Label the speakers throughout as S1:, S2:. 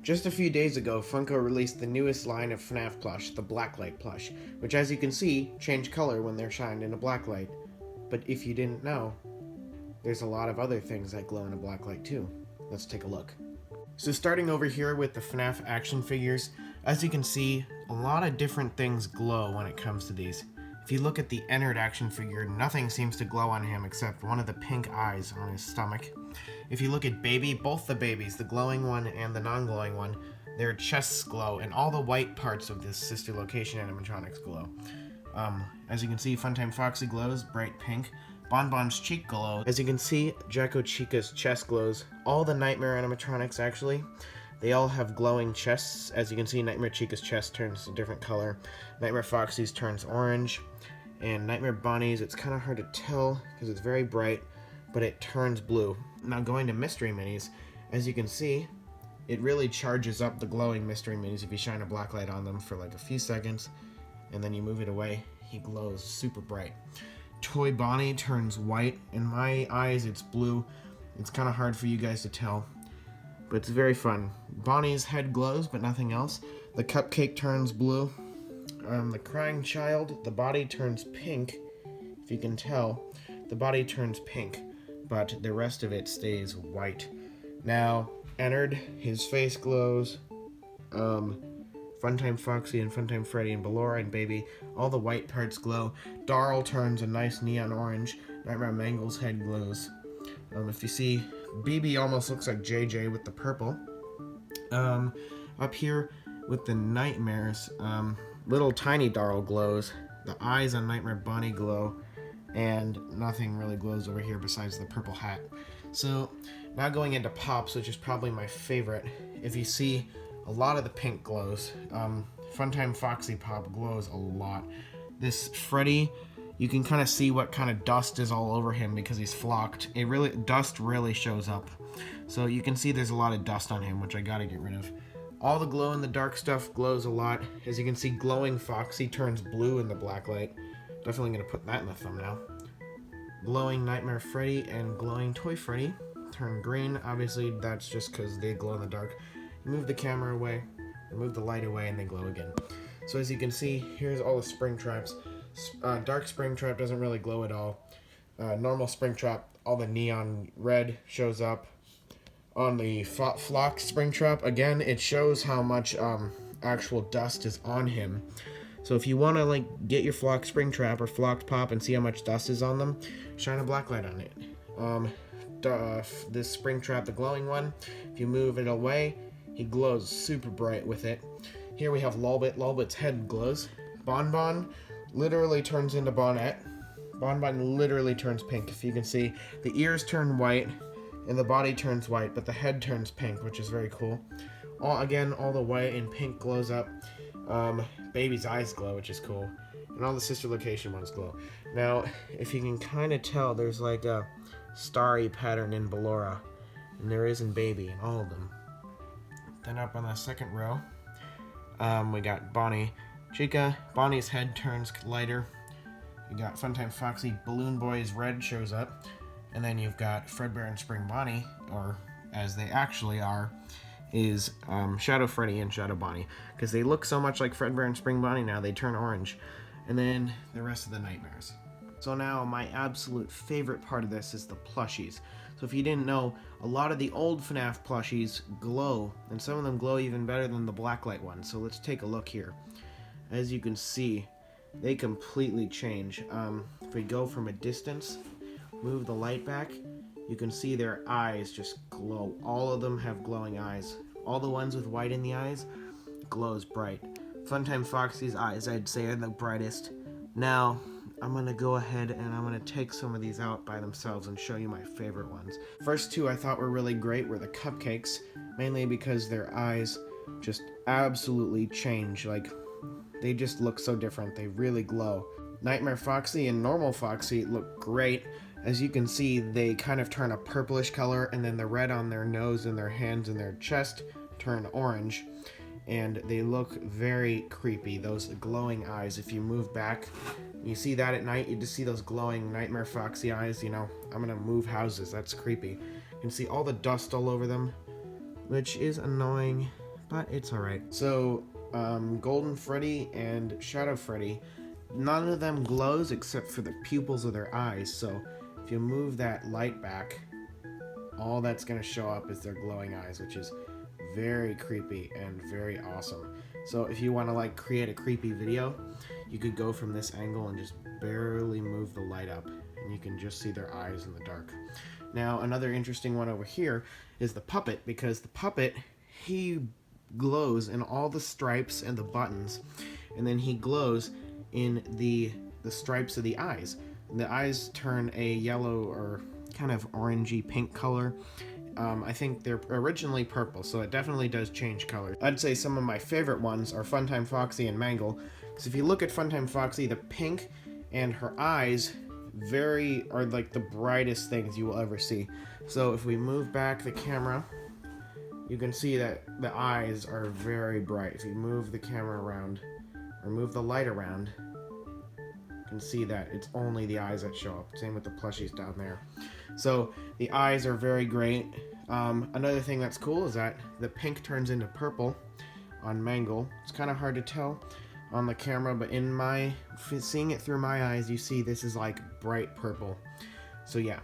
S1: Just a few days ago, Funko released the newest line of FNaF plush, the Blacklight plush, which as you can see, change color when they're shined in a blacklight. But if you didn't know, there's a lot of other things that glow in a blacklight too. Let's take a look. So starting over here with the FNaF action figures, as you can see, a lot of different things glow when it comes to these. If you look at the Ennard action figure, nothing seems to glow on him except one of the pink eyes on his stomach. If you look at Baby, both the babies, the glowing one and the non-glowing one, their chests glow, and all the white parts of this sister location animatronics glow. As you can see, Funtime Foxy glows, bright pink. Bonbon's cheek glows. As you can see, Jacko Chica's chest glows. All the Nightmare animatronics, actually, they all have glowing chests. As you can see, Nightmare Chica's chest turns a different color. Nightmare Foxy's turns orange. And Nightmare Bonnie's, it's kind of hard to tell because it's very bright, but it turns blue. Now going to Mystery Minis, as you can see, it really charges up the glowing Mystery Minis if you shine a blacklight on them for like a few seconds, and then you move it away, he glows super bright. Toy Bonnie turns white. In my eyes, it's blue. It's kind of hard for you guys to tell, but it's very fun. Bonnie's head glows, but nothing else. The Cupcake turns blue. The Crying Child, the body turns pink. If you can tell, the body turns pink, but the rest of it stays white. Now, Ennard, his face glows. Funtime Foxy and Funtime Freddy and Ballora and Baby, all the white parts glow. Darl turns a nice neon orange. Nightmare Mangle's head glows. If you see, BB almost looks like JJ with the purple. Up here with the Nightmares, little tiny Darl glows. The eyes on Nightmare Bonnie glow, and nothing really glows over here besides the purple hat. So now going into Pops, which is probably my favorite. If you see, a lot of the pink glows. Funtime Foxy Pop glows a lot. This Freddy, you can kind of see what kind of dust is all over him because he's flocked. Dust really shows up. So you can see there's a lot of dust on him, which I gotta get rid of. All the glow in the dark stuff glows a lot. As you can see, glowing Foxy turns blue in the blacklight. Definitely gonna put that in the thumbnail. Glowing Nightmare Freddy and glowing Toy Freddy turn green. Obviously, that's just because they glow in the dark. You move the camera away, and move the light away, and they glow again. So as you can see, here's all the spring traps. Dark spring trap doesn't really glow at all. Normal spring trap, all the neon red shows up. On the flock spring trap, again, it shows how much actual dust is on him. So if you want to like get your flock spring trap or flocked pop and see how much dust is on them, shine a blacklight on it. This spring trap, the glowing one, if you move it away, he glows super bright with it. Here we have Lolbit. Lolbit's head glows. Bonbon literally turns into Bonnet. Bonbon literally turns pink. If you can see, the ears turn white and the body turns white, but the head turns pink, which is very cool. All the white and pink glows up. Baby's eyes glow, which is cool. And all the sister location ones glow. Now, if you can kind of tell, there's like a starry pattern in Ballora, and there is in Baby, in all of them. Then up on the second row, we got Bonnie. Chica, Bonnie's head turns lighter. You got Funtime Foxy, Balloon Boy's red shows up. And then you've got Fredbear and Spring Bonnie, or as they actually are, is Shadow Freddy and Shadow Bonnie. Because they look so much like Fredbear and Spring Bonnie now, they turn orange. And then the rest of the Nightmares. So now my absolute favorite part of this is the plushies. So if you didn't know, a lot of the old FNaF plushies glow, and some of them glow even better than the blacklight ones. So let's take a look here. As you can see, they completely change. If we go from a distance, move the light back, you can see their eyes just glow. All of them have glowing eyes. All the ones with white in the eyes glows bright. Funtime Foxy's eyes, I'd say, are the brightest. Now, I'm going to go ahead and I'm going to take some of these out by themselves and show you my favorite ones. First two I thought were really great were the Cupcakes, mainly because their eyes just absolutely change. Like, they just look so different. They really glow. Nightmare Foxy and normal Foxy look great. As you can see, they kind of turn a purplish color, and then the red on their nose and their hands and their chest turn orange. And they look very creepy, those glowing eyes. If you move back, you see that at night, you just see those glowing Nightmare Foxy eyes. You know, I'm gonna move houses, that's creepy. You can see all the dust all over them, which is annoying, but it's alright. So, Golden Freddy and Shadow Freddy, none of them glows except for the pupils of their eyes, so if you move that light back, all that's going to show up is their glowing eyes, which is very creepy and very awesome. So if you want to like create a creepy video, you could go from this angle and just barely move the light up, and you can just see their eyes in the dark. Now, another interesting one over here is the puppet, because the puppet, he glows in all the stripes and the buttons, and then he glows in the stripes of the eyes. The eyes turn a yellow or kind of orangey pink color. I think they're originally purple, so it definitely does change color. I'd say some of my favorite ones are Funtime Foxy and Mangle, because if you look at Funtime Foxy, the pink and her eyes are like the brightest things you will ever see. So if we move back the camera, you can see that the eyes are very bright. If you move the camera around, or move the light around, you can see that it's only the eyes that show up. Same with the plushies down there. So the eyes are very great. Another thing that's cool is that the pink turns into purple on Mangle. It's kind of hard to tell on the camera, but seeing it through my eyes, you see this is like bright purple. So yeah.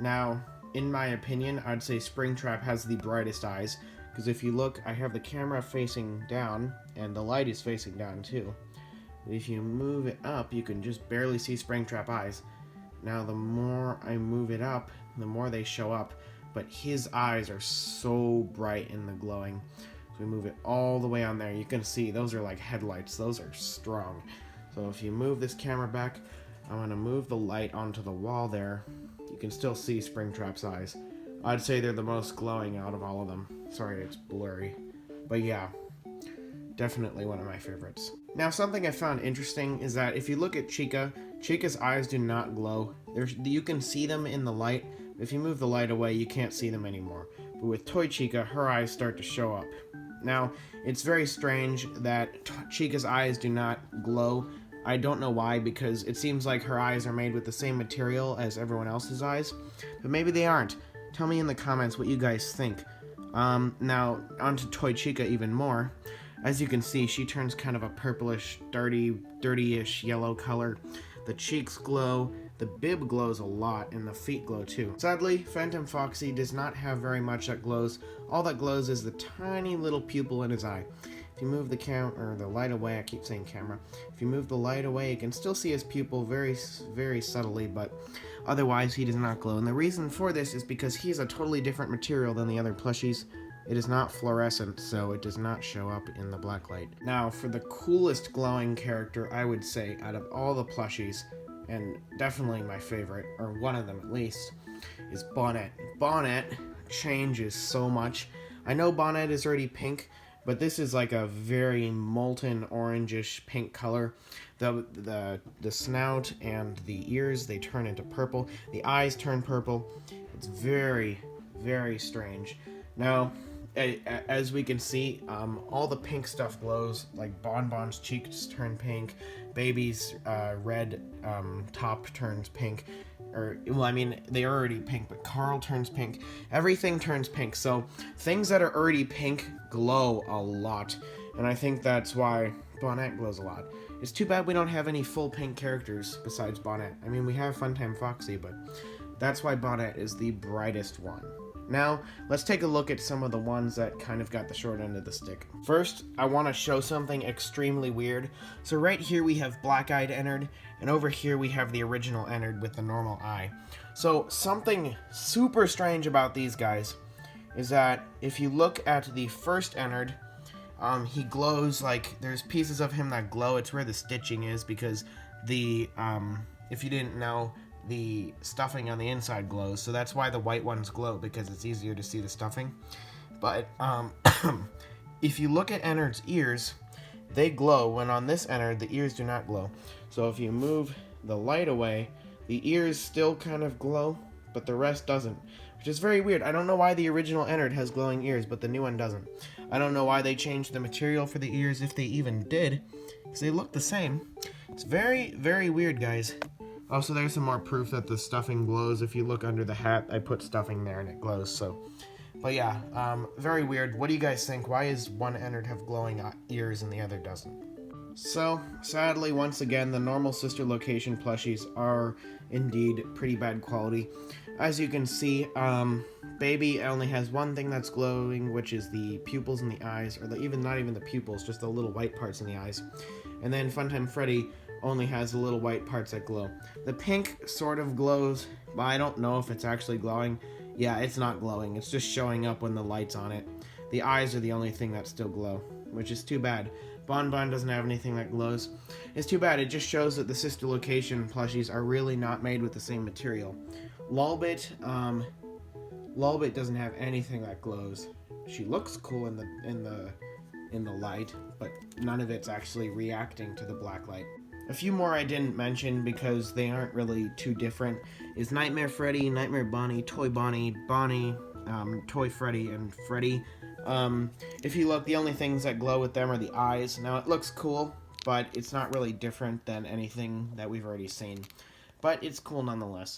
S1: Now, in my opinion, I'd say Springtrap has the brightest eyes, because if you look, I have the camera facing down, and the light is facing down too. But if you move it up, you can just barely see Springtrap eyes. Now, the more I move it up, the more they show up, but his eyes are so bright in the glowing. So we move it all the way on there. You can see those are like headlights. Those are strong. So if you move this camera back, I'm going to move the light onto the wall there. You can still see Springtrap's eyes. I'd say they're the most glowing out of all of them. Sorry, it's blurry. But yeah, definitely one of my favorites. Now, something I found interesting is that if you look at Chica, Chica's eyes do not glow. You can see them in the light. If you move the light away, you can't see them anymore. But with Toy Chica, her eyes start to show up. Now, it's very strange that Chica's eyes do not glow. I don't know why, because it seems like her eyes are made with the same material as everyone else's eyes. But maybe they aren't. Tell me in the comments what you guys think. Now, onto Toy Chica even more. As you can see, she turns kind of a purplish, dirty-ish yellow color. The cheeks glow, the bib glows a lot, and the feet glow too. Sadly, Funtime Foxy does not have very much that glows. All that glows is the tiny little pupil in his eye. If you move the light away, I keep saying camera. If you move the light away, you can still see his pupil very, very subtly, but otherwise he does not glow. And the reason for this is because he is a totally different material than the other plushies. It is not fluorescent, so it does not show up in the blacklight. Now, for the coolest glowing character, I would say, out of all the plushies, and definitely my favorite, or one of them at least, is Bonnet. Bonnet changes so much. I know Bonnet is already pink, but this is like a very molten orangish pink color. The snout and the ears, they turn into purple. The eyes turn purple. It's very, very strange. Now, as we can see, all the pink stuff glows. Like Bonbon's cheeks turn pink, Baby's red top turns pink. Well, I mean, they're already pink, but Carl turns pink. Everything turns pink, so things that are already pink glow a lot. And I think that's why Bonnet glows a lot. It's too bad we don't have any full pink characters besides Bonnet. I mean, we have Funtime Foxy, but that's why Bonnet is the brightest one. Now, let's take a look at some of the ones that kind of got the short end of the stick. First, I want to show something extremely weird. So right here we have Black-Eyed Ennard, and over here we have the original Ennard with the normal eye. So something super strange about these guys is that if you look at the first Ennard, he glows like there's pieces of him that glow. It's where the stitching is, because if you didn't know, the stuffing on the inside glows, so that's why the white ones glow, because it's easier to see the stuffing. But if you look at Ennard's ears, they glow, when on this Ennard the ears do not glow. So if you move the light away, the ears still kind of glow, but the rest doesn't, which is very weird. I don't know why the original Ennard has glowing ears, but the new one doesn't. I don't know why they changed the material for the ears, if they even did, because they look the same. It's very, very weird, guys. Also, there's some more proof that the stuffing glows. If you look under the hat, I put stuffing there and it glows, so But yeah, very weird. What do you guys think? Why is one entered have glowing ears and the other doesn't? So, sadly, once again, the normal sister location plushies are indeed pretty bad quality. As you can see, Baby only has one thing that's glowing, which is the pupils in the eyes, or not even the pupils, just the little white parts in the eyes. And then Funtime Freddy only has the little white parts that glow. The pink sort of glows, but I don't know if it's actually glowing. Yeah, it's not glowing. It's just showing up when the light's on it. The eyes are the only thing that still glow, which is too bad. Bonbon doesn't have anything that glows. It's too bad. It just shows that the sister location plushies are really not made with the same material. Lolbit doesn't have anything that glows. She looks cool in the light, but none of it's actually reacting to the blacklight. A few more I didn't mention because they aren't really too different is Nightmare Freddy, Nightmare Bonnie, Toy Bonnie, Bonnie, Toy Freddy, and Freddy. If you look, the only things that glow with them are the eyes. Now, it looks cool, but it's not really different than anything that we've already seen. But it's cool nonetheless.